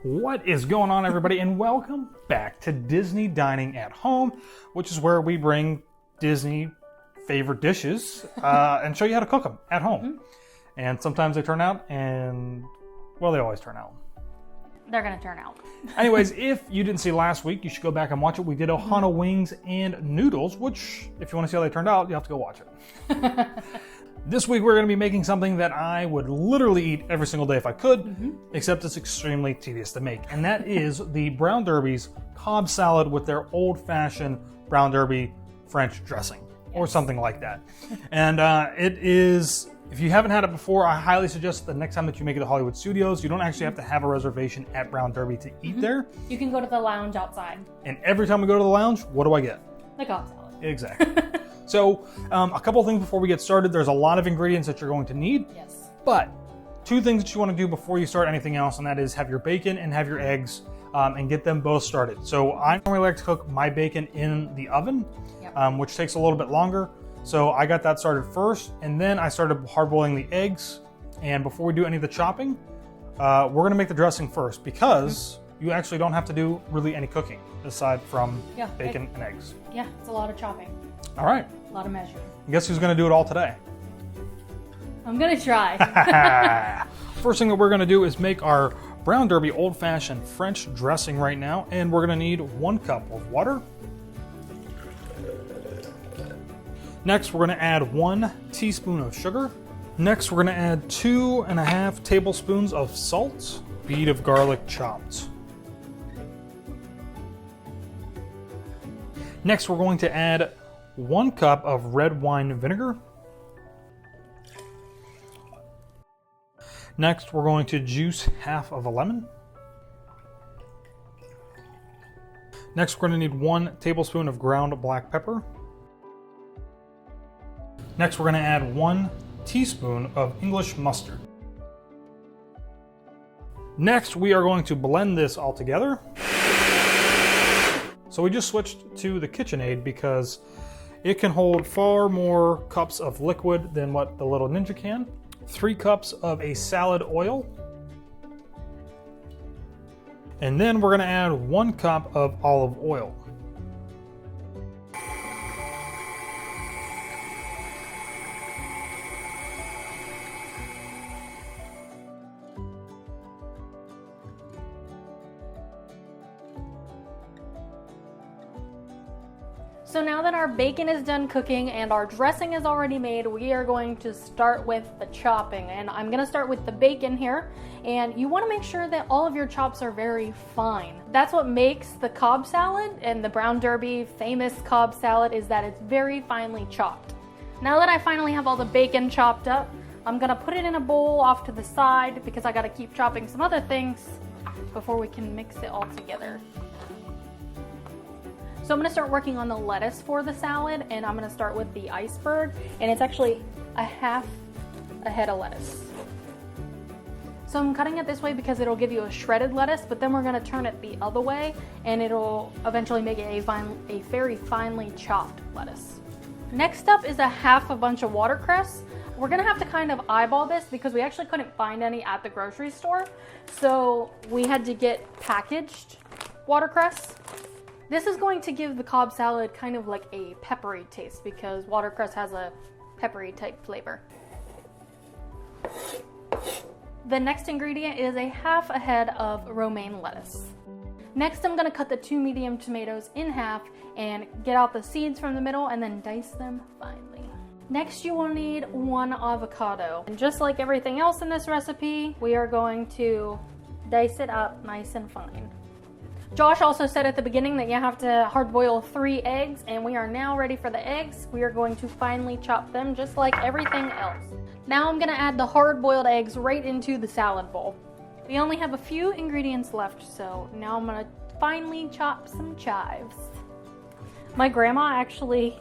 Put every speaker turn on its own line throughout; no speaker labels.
What is going on, everybody, and welcome back to Disney Dining at Home, which is where we bring Disney favorite dishes and show you how to cook them at home. Mm-hmm. And sometimes they turn out, and, well, they always turn out.
They're going to turn out.
Anyways, if you didn't see last week, you should go back and watch it. We did Ohana wings and noodles, which, if you want to see how they turned out, you have to go watch it. This week, we're going to be making something that I would literally eat every single day if I could, except it's extremely tedious to make. And that is the Brown Derby's Cobb salad with their old-fashioned Brown Derby French dressing, or something like that. And it is, if you haven't had it before, I highly suggest the next time that you make it to Hollywood Studios, you don't actually have to have a reservation at Brown Derby to eat there.
You can go to the lounge outside.
And every time we go to the lounge, what do I get?
The Cobb salad.
Exactly. So, a couple of things before we get started. There's a lot of ingredients that you're going to need.
Yes.
But two things that you want to do before you start anything else, and that is have your bacon and have your eggs and get them both started. So I normally like to cook my bacon in the oven, which takes a little bit longer. So I got that started first, and then I started hard-boiling the eggs. And before we do any of the chopping, we're going to make the dressing first because you actually don't have to do really any cooking aside from bacon and eggs.
Yeah, it's a lot of chopping.
All right.
A lot of measuring.
Guess who's going to do it all today?
I'm going to try.
First thing that we're going to do is make our Brown Derby old-fashioned French dressing right now, and we're going to need 1 cup of water. Next, we're going to add 1 teaspoon of sugar. Next, we're going to add 2.5 tablespoons of salt, bead of garlic chopped. Next, we're going to add 1 cup of red wine vinegar. Next, we're going to juice half of a lemon. Next, we're going to need 1 tablespoon of ground black pepper. Next, we're going to add 1 teaspoon of English mustard. Next, we are going to blend this all together. So we just switched to the KitchenAid because it can hold far more cups of liquid than what the little Ninja can. 3 cups of a salad oil. And then we're going to add 1 cup of olive oil.
So now that our bacon is done cooking and our dressing is already made, we are going to start with the chopping. And I'm going to start with the bacon here. And you want to make sure that all of your chops are very fine. That's what makes the Cobb salad and the Brown Derby famous Cobb salad, is that it's very finely chopped. Now that I finally have all the bacon chopped up, I'm going to put it in a bowl off to the side because I got to keep chopping some other things before we can mix it all together. So I'm going to start working on the lettuce for the salad, and I'm going to start with the Iceberg, and it's actually a half a head of lettuce. So I'm cutting it this way because it'll give you a shredded lettuce, but then we're going to turn it the other way, and it'll eventually make it a very finely chopped lettuce. Next up is a half a bunch of watercress. We're going to have to kind of eyeball this because we actually couldn't find any at the grocery store, so we had to get packaged watercress. This is going to give the Cobb salad kind of like a peppery taste because watercress has a peppery type flavor. The next ingredient is a half a head of romaine lettuce. Next, I'm going to cut the 2 medium tomatoes in half and get out the seeds from the middle and then dice them finely. Next, you will need 1 avocado. And just like everything else in this recipe, we are going to dice it up nice and fine. Josh also said at the beginning that you have to hard boil 3 eggs, and we are now ready for the eggs. We are going to finely chop them just like everything else. Now I'm going to add the hard boiled eggs right into the salad bowl. We only have a few ingredients left, so now I'm going to finely chop some chives. My grandma actually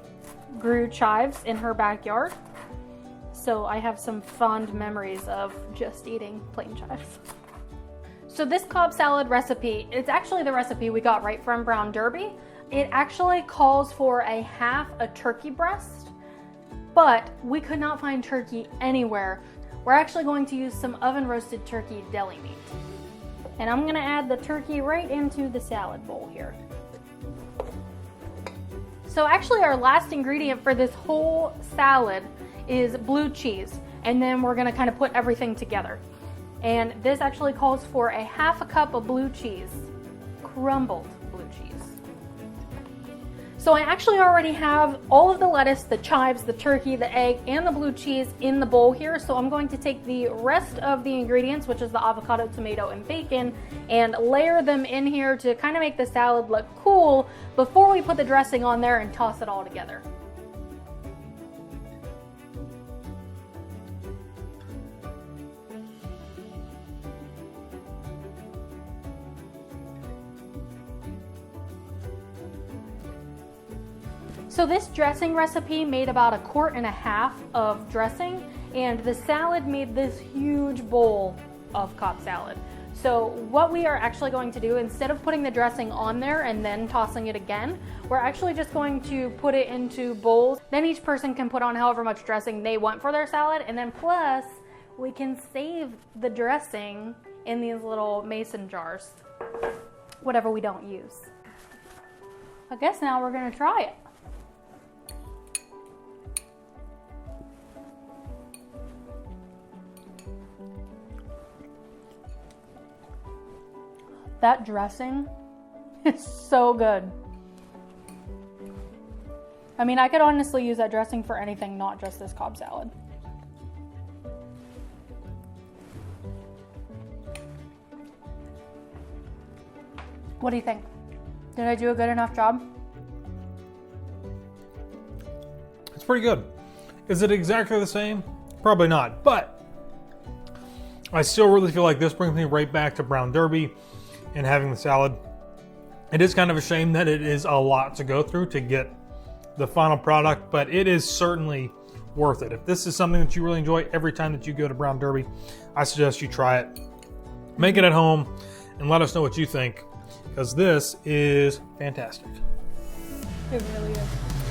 grew chives in her backyard, so I have some fond memories of just eating plain chives. So this Cobb salad recipe, it's actually the recipe we got right from Brown Derby. It actually calls for a half a turkey breast, but we could not find turkey anywhere. We're actually going to use some oven roasted turkey deli meat. And I'm gonna add the turkey right into the salad bowl here. So actually our last ingredient for this whole salad is blue cheese. And then we're gonna kind of put everything together. And this actually calls for a half a cup of blue cheese, crumbled blue cheese. So I actually already have all of the lettuce, the chives, the turkey, the egg, and the blue cheese in the bowl here. So I'm going to take the rest of the ingredients, which is the avocado, tomato, and bacon, and layer them in here to kind of make the salad look cool before we put the dressing on there and toss it all together. So this dressing recipe made about 1.5 quarts of dressing, and the salad made this huge bowl of Cobb salad. So what we are actually going to do, instead of putting the dressing on there and then tossing it again, we're actually just going to put it into bowls. Then each person can put on however much dressing they want for their salad, and then plus we can save the dressing in these little mason jars, whatever we don't use. I guess now we're gonna try it. That dressing is so good. I mean, I could honestly use that dressing for anything, not just this Cobb salad. What do you think? Did I do a good enough job?
It's pretty good. Is it exactly the same? Probably not, but I still really feel like this brings me right back to Brown Derby and having the salad. It is kind of a shame that it is a lot to go through to get the final product, but it is certainly worth it. If this is something that you really enjoy every time that you go to Brown Derby, I suggest you try it. Make it at home and let us know what you think, because this is fantastic.
It really is.